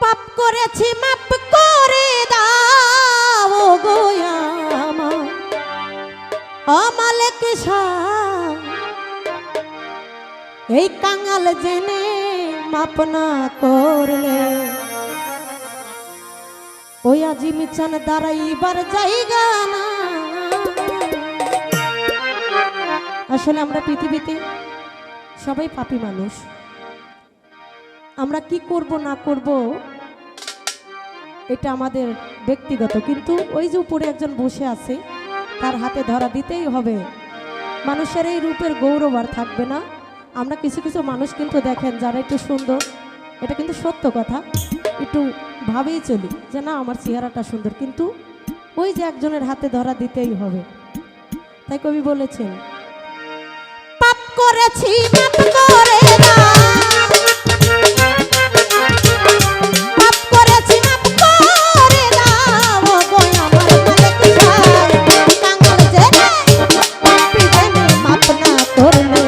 পাপ করেছি মাপ করে দাও গো আমার মালিক সাহেব, এই কাঙাল জেনে মাপ না করলে ওই আজিম চান দাঁড়াইবার জায়গা না। আসলে আমরা পৃথিবীতে সবাই পাপী মানুষ, আমরা কি করব না করব এটা আমাদের ব্যক্তিগত, কিন্তু ওই যে উপরে একজন বসে আছে তার হাতে ধরা দিতেই হবে। মানুষের এই রূপের গৌরব আর থাকবে না। আমরা কিছু কিছু মানুষ কিন্তু দেখেন যারা একটু সুন্দর, এটা কিন্তু সত্য কথা, একটু ভাবেই চলি যে না আমার চেহারাটা সুন্দর, কিন্তু ওই যে একজনের হাতে ধরা দিতেই হবে। তাই কবি বলেছেন পাপ করেছি মাপ করে দাও, পাপ করেছি মাপ করে দাও গো আমার মালিক সাহেব, কাঙাল জেনে পাপী জেনে মাপ না করলে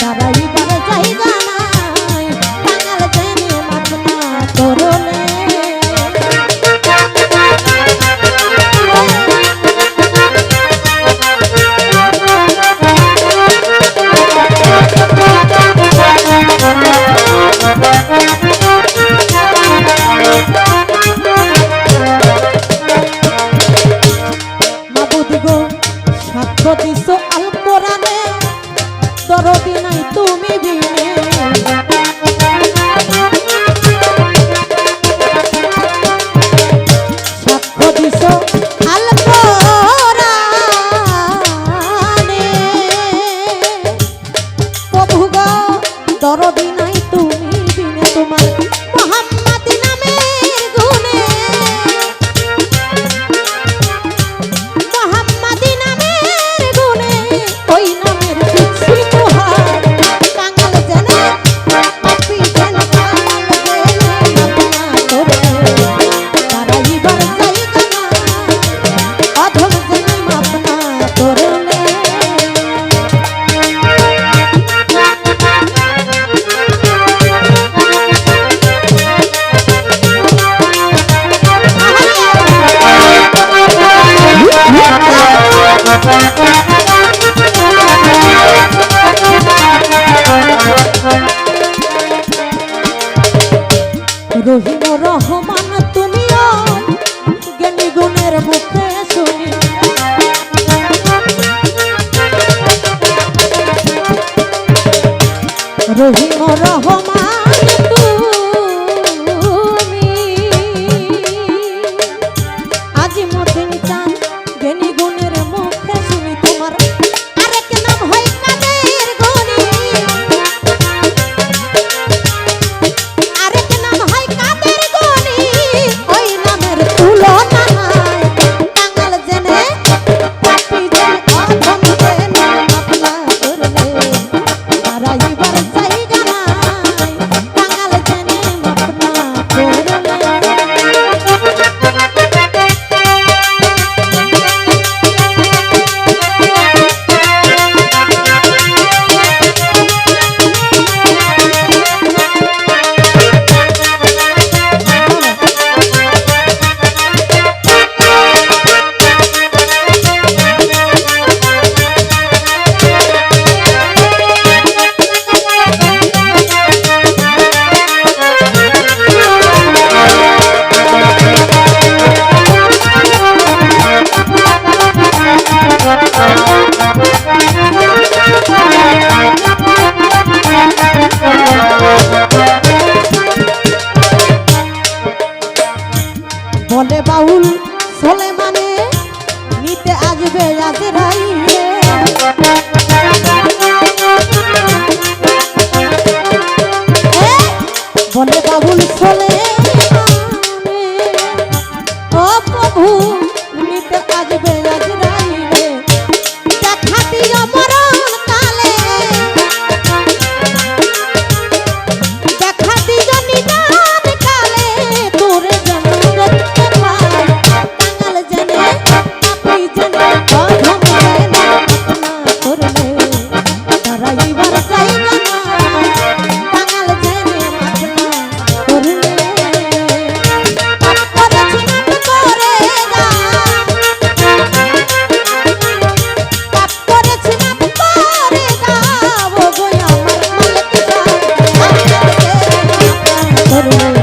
দাঁড়াইবার জায়গা নাই, কাঙাল জেনে মাপ না করলে। সাক্ষ্য দিছো আল কোরআনে দরদি নাই তুমি বিনে, সাক্ষ্য দিছো আল কোরআনে প্রভু গো দরদি নাই তুমি বিনে, তোমার মুহাম্মদ নামের গুণে, মুহাম্মদ নামের গুণে ওই নামের পিছি তোহার, কাঙাল জেনে পাপী জেনে কাঙাল জেনে মাপ না করলে দাঁড়াইবার জায়গা নাই, অধম জেনে মাপ না করলে। রহিম রহমান তুমিও জ্ঞানী গুণের মুখে শুনি, রহিম রহমান তুমি আজিমুদ্দিন চান জ্ঞানী গুণের মুখে শুনি, তোমার আরেক নাম হয় কাদের গনি, আরেক নাম হয় কাদের গনি, ওই নামের তুলনা নাই, কাঙাল জেনে পাপী জেনে অধম জেনে মাপ না করলে দাঁড়াইবার জায়গা নাই, কাঙাল জেনে মাপ না করলে। বলে বাউল সোলেমানে নিতে আসবে আজরাইলে, বলে বাউল সোলেমানে ও প্রভু নিতে আসবে আজরাইলে, দেখা দিও মরণ কালে, দেখা দিও নিদান কালে, তোরে যেন দেখতে পাই, কাঙাল জেনে পাপী জেনে অধম জেনে মাপ না করলে দাঁড়াইবার জায়গা নাই, কাঙাল জেনে মাপ না করলে। ধরবে